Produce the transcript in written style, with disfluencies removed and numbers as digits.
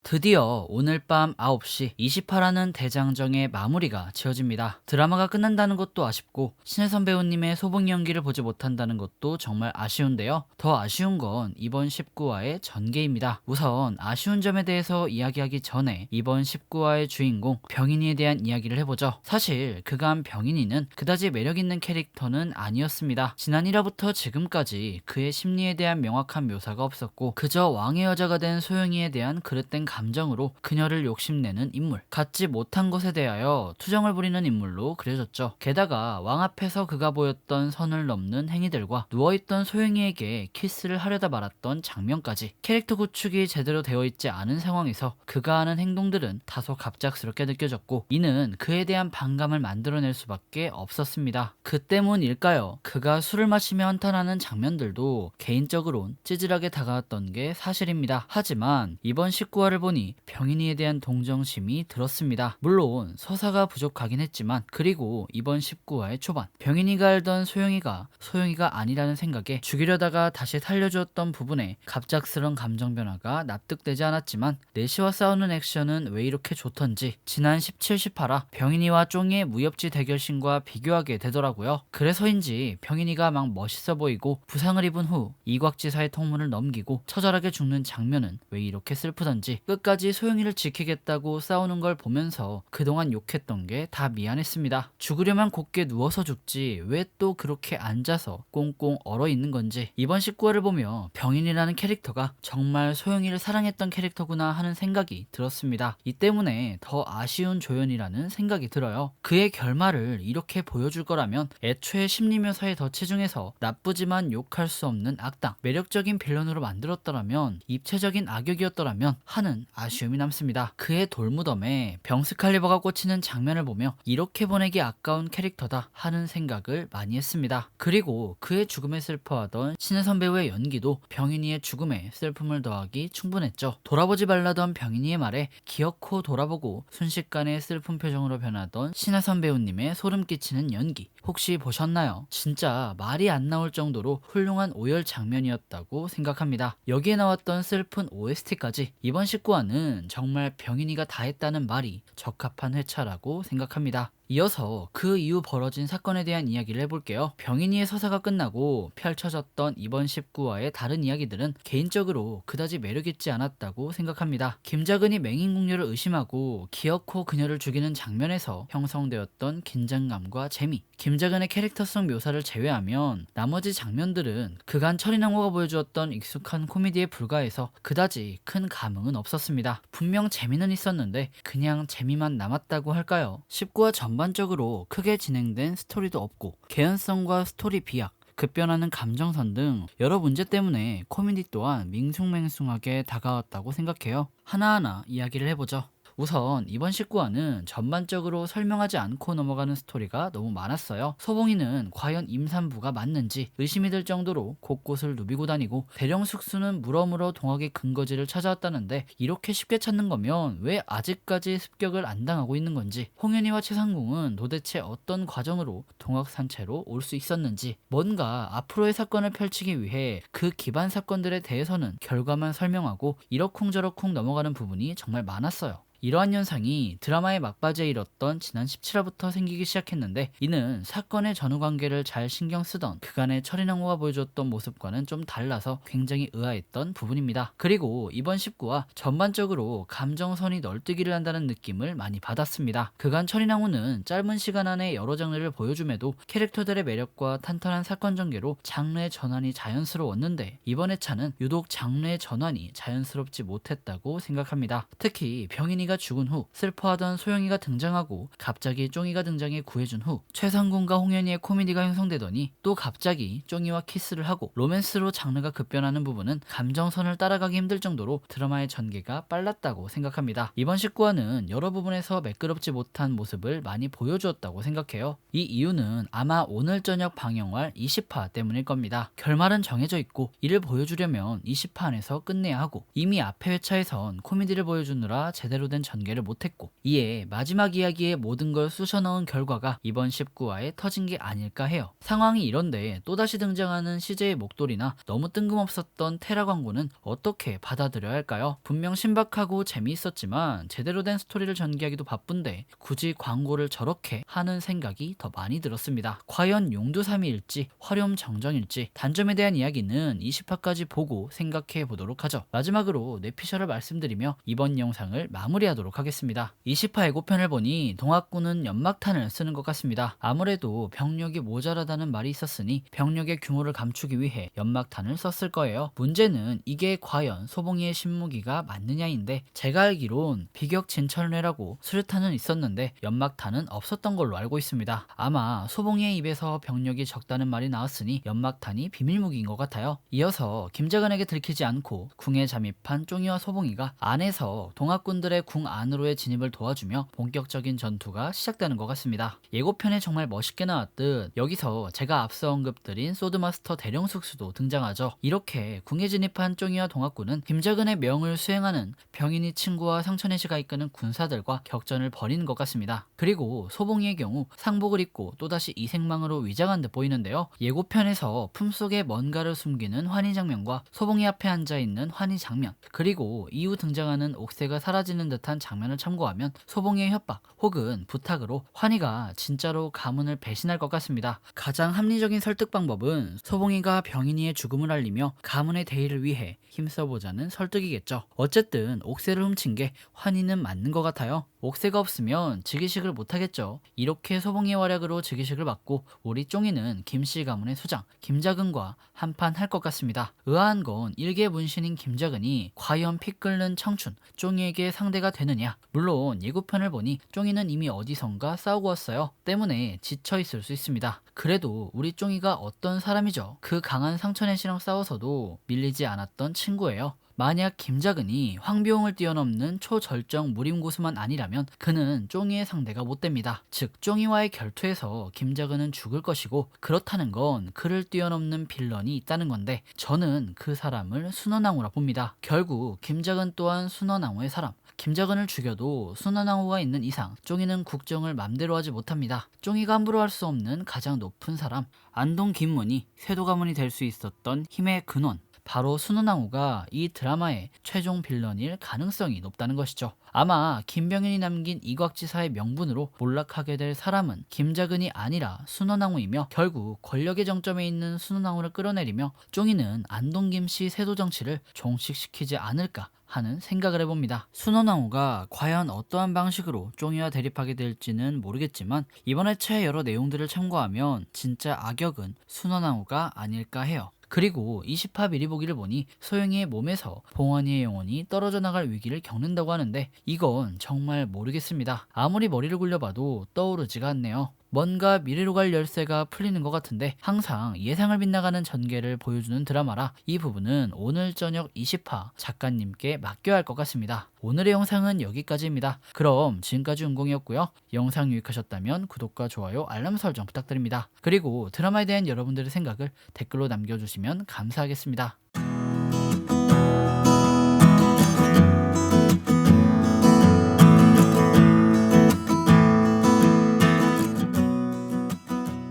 드디어 오늘 밤 9시 20화라는 대장정의 마무리가 지어집니다. 드라마가 끝난다는 것도 아쉽고 신혜선 배우님의 소봉 연기를 보지 못한다는 것도 정말 아쉬운데요. 더 아쉬운 건 이번 19화의 전개입니다. 우선 아쉬운 점에 대해서 이야기하기 전에 이번 19화의 주인공 병인이에 대한 이야기를 해보죠. 사실 그간 병인이는 그다지 매력있는 캐릭터는 아니었습니다. 지난 1화부터 지금까지 그의 심리에 대한 명확한 묘사가 없었고 그저 왕의 여자가 된 소영이에 대한 그릇된 감정으로 그녀를 욕심내는 인물, 갖지 못한 것에 대하여 투정을 부리는 인물로 그려졌죠. 게다가 왕 앞에서 그가 보였던 선을 넘는 행위들과 누워있던 소영이에게 키스를 하려다 말았던 장면까지 캐릭터 구축이 제대로 되어 있지 않은 상황에서 그가 하는 행동들은 다소 갑작스럽게 느껴졌고 이는 그에 대한 반감을 만들어낼 수밖에 없었습니다. 그 때문일까요? 그가 술을 마시며 한탄하는 장면들도 개인적으론 찌질하게 다가왔던 게 사실입니다. 하지만 이번 19화를 보니 병인이에 대한 동정심이 들었습니다. 물론 서사가 부족하긴 했지만 그리고 이번 19화의 초반 병인이가 알던 소영이가 아니라는 생각에 죽이려다가 다시 살려주었던 부분에 갑작스런 감정 변화가 납득되지 않았지만 내시와 싸우는 액션은 왜 이렇게 좋던지 지난 17, 18화 병인이와 쫑이의 무협지 대결신과 비교하게 되더라고요. 그래서인지 병인이가 막 멋있어 보이고 부상을 입은 후 이곽지사의 통문을 넘기고 처절하게 죽는 장면은 왜 이렇게 슬프던지 끝까지 소영이를 지키겠다고 싸우는 걸 보면서 그동안 욕했던 게 다 미안했습니다. 죽으려면 곱게 누워서 죽지 왜 또 그렇게 앉아서 꽁꽁 얼어 있는 건지 이번 19화를 보며 병인이라는 캐릭터가 정말 소영이를 사랑했던 캐릭터구나 하는 생각이 들었습니다. 이 때문에 더 아쉬운 조연이라는 생각이 들어요. 그의 결말을 이렇게 보여줄 거라면 애초에 심리묘사에 더 치중해서 나쁘지만 욕할 수 없는 악당, 매력적인 빌런으로 만들었더라면 입체적인 악역이었더라면 하는 아쉬움이 남습니다. 그의 돌무덤에 병스칼리버가 꽂히는 장면을 보며 이렇게 보내기 아까운 캐릭터다 하는 생각을 많이 했습니다. 그리고 그의 죽음에 슬퍼하던 신혜선 배우의 연기도 병인이의 죽음에 슬픔을 더하기 충분했죠. 돌아보지 말라던 병인이의 말에 기어코 돌아보고 순식간에 슬픈 표정으로 변하던 신혜선 배우님의 소름 끼치는 연기 혹시 보셨나요? 진짜 말이 안 나올 정도로 훌륭한 오열 장면이었다고 생각합니다. 여기에 나왔던 슬픈 OST까지 이번 19화는 정말 병인이가 다 했다는 말이 적합한 회차라고 생각합니다. 이어서 그 이후 벌어진 사건에 대한 이야기를 해볼게요. 병인이의 서사가 끝나고 펼쳐졌던 이번 19화의 다른 이야기들은 개인적으로 그다지 매력있지 않았다고 생각합니다. 김자근이 맹인공녀를 의심하고 기어코 그녀를 죽이는 장면에서 형성되었던 긴장감과 재미, 김자근의 캐릭터성 묘사를 제외하면 나머지 장면들은 그간 철인왕후가 보여주었던 익숙한 코미디에 불과해서 그다지 큰 감흥은 없었습니다. 분명 재미는 있었는데 그냥 재미만 남았다고 할까요? 19화 전반적으로 크게 진행된 스토리도 없고 개연성과 스토리 비약, 급변하는 감정선 등 여러 문제 때문에 코미디 또한 밍숭맹숭하게 다가왔다고 생각해요. 하나하나 이야기를 해보죠. 우선 이번 19화는 전반적으로 설명하지 않고 넘어가는 스토리가 너무 많았어요. 소봉이는 과연 임산부가 맞는지 의심이 들 정도로 곳곳을 누비고 다니고 대령 숙수는 물어물어 동학의 근거지를 찾아왔다는데 이렇게 쉽게 찾는 거면 왜 아직까지 습격을 안 당하고 있는 건지, 홍현희와 최상궁은 도대체 어떤 과정으로 동학 산채로 올 수 있었는지, 뭔가 앞으로의 사건을 펼치기 위해 그 기반 사건들에 대해서는 결과만 설명하고 이러쿵저러쿵 넘어가는 부분이 정말 많았어요. 이러한 현상이 드라마의 막바지에 이뤘던 지난 17화부터 생기기 시작했는데 이는 사건의 전후관계를 잘 신경 쓰던 그간의 철인왕후가 보여줬던 모습과는 좀 달라서 굉장히 의아했던 부분입니다. 그리고 이번 19화 전반적으로 감정선이 널뛰기를 한다는 느낌을 많이 받았습니다. 그간 철인왕후는 짧은 시간 안에 여러 장르를 보여줌에도 캐릭터들의 매력과 탄탄한 사건 전개로 장르의 전환이 자연스러웠는데 이번 회차는 유독 장르의 전환이 자연스럽지 못했다고 생각합니다. 특히 병인이가 죽은 후 슬퍼하던 소영이가 등장하고 갑자기 쫑이가 등장해 구해준 후 최상궁과 홍현희의 코미디가 형성되더니 또 갑자기 쫑이와 키스를 하고 로맨스로 장르가 급변하는 부분은 감정선을 따라가기 힘들 정도로 드라마의 전개가 빨랐다고 생각합니다. 이번 19화는 여러 부분에서 매끄럽지 못한 모습을 많이 보여주었다고 생각해요. 이 이유는 아마 오늘 저녁 방영할 20화 때문일 겁니다. 결말은 정해져 있고 이를 보여주려면 20화 안에서 끝내야 하고 이미 앞의 회차에선 코미디를 보여주느라 제대로 된 이야기는 전개를 못했고, 이에 마지막 이야기에 모든 걸 쑤셔넣은 결과가 이번 19화에 터진 게 아닐까 해요. 상황이 이런데 또다시 등장하는 CJ의 목도리나 너무 뜬금없었던 테라 광고는 어떻게 받아들여야 할까요? 분명 신박하고 재미있었지만 제대로 된 스토리를 전개하기도 바쁜데 굳이 광고를 저렇게 하는 생각이 더 많이 들었습니다. 과연 용두삼이일지 화렴정정일지 단점에 대한 이야기는 20화까지 보고 생각해 보도록 하죠. 마지막으로 뇌피셜을 말씀드리며 이번 영상을 마무리하도록 하겠습니다. 20화 예고편을 보니 동학군은 연막탄을 쓰는 것 같습니다. 아무래도 병력이 모자라다는 말이 있었으니 병력의 규모를 감추기 위해 연막탄을 썼을 거예요. 문제는 이게 과연 소봉이의 신무기가 맞느냐인데, 제가 알기론 비격 진철뇌라고 수류탄은 있었는데 연막탄은 없었던 걸로 알고 있습니다. 아마 소봉이의 입에서 병력이 적다는 말이 나왔으니 연막탄이 비밀무기인 것 같아요. 이어서 김자근에게 들키지 않고 궁에 잠입한 쫑이와 소봉이가 안에서 동학군들의 궁 안으로의 진입을 도와주며 본격적인 전투가 시작되는 것 같습니다. 예고편에 정말 멋있게 나왔듯 여기서 제가 앞서 언급드린 소드마스터 대령숙수도 등장하죠. 이렇게 궁에 진입한 쫑이와 동학군은 김자근의 명을 수행하는 병인이 친구와 상천혜씨가 이끄는 군사들과 격전을 벌이는 것 같습니다. 그리고 소봉이의 경우 상복을 입고 또다시 이색망으로 위장한 듯 보이는데요. 예고편에서 품속에 뭔가를 숨기는 환희 장면과 소봉이 앞에 앉아있는 환희 장면, 그리고 이후 등장하는 옥새가 사라지는 듯한 장면을 참고하면 소봉이의 협박 혹은 부탁으로 환희가 진짜로 가문을 배신할 것 같습니다. 가장 합리적인 설득 방법은 소봉이가 병인이의 죽음을 알리며 가문의 대의를 위해 힘써보자는 설득이겠죠. 어쨌든 옥새를 훔친 게 환희는 맞는 것 같아요. 옥새가 없으면 즉위식을 못하겠죠. 이렇게 소봉이의 활약으로 즉위식을 받고 우리 쫑이는 김씨 가문의 수장 김자근과 한판 할 것 같습니다. 의아한 건 일개 문신인 김자근이 과연 피 끓는 청춘 쫑이에게 상대가 되느냐. 물론 예고편을 보니 쫑이는 이미 어디선가 싸우고 왔어요. 때문에 지쳐있을 수 있습니다. 그래도 우리 쫑이가 어떤 사람이죠. 그 강한 상천혜씨랑 싸워서도 밀리지 않았던 친구예요. 만약 김자근이 황비용을 뛰어넘는 초절정 무림고수만 아니라면 그는 쫑이의 상대가 못 됩니다. 즉 쫑이와의 결투에서 김자근은 죽을 것이고, 그렇다는 건 그를 뛰어넘는 빌런이 있다는 건데 저는 그 사람을 순원왕후라 봅니다. 결국 김자근 또한 순원왕후의 사람. 김자근을 죽여도 순원왕후가 있는 이상 쫑이는 국정을 맘대로 하지 못합니다. 쫑이가 함부로 할 수 없는 가장 높은 사람, 안동 김문이 쇄도가문이 될 수 있었던 힘의 근원, 바로 순원왕후가 이 드라마의 최종 빌런일 가능성이 높다는 것이죠. 아마 김병현이 남긴 이곽지사의 명분으로 몰락하게 될 사람은 김자근이 아니라 순원왕후이며, 결국 권력의 정점에 있는 순원왕후를 끌어내리며 쫑이는 안동김씨 세도 정치를 종식시키지 않을까 하는 생각을 해봅니다. 순원왕후가 과연 어떠한 방식으로 쫑이와 대립하게 될지는 모르겠지만 이번 회차의 여러 내용들을 참고하면 진짜 악역은 순원왕후가 아닐까 해요. 그리고 20화 미리 보기를 보니 소영이의 몸에서 봉환이의 영혼이 떨어져 나갈 위기를 겪는다고 하는데 이건 정말 모르겠습니다. 아무리 머리를 굴려봐도 떠오르지가 않네요. 뭔가 미래로 갈 열쇠가 풀리는 것 같은데 항상 예상을 빗나가는 전개를 보여주는 드라마라 이 부분은 오늘 저녁 20화 작가님께 맡겨야 할 것 같습니다. 오늘의 영상은 여기까지입니다. 그럼 지금까지 운공이었고요. 영상 유익하셨다면 구독과 좋아요, 알람 설정 부탁드립니다. 그리고 드라마에 대한 여러분들의 생각을 댓글로 남겨주시면 감사하겠습니다.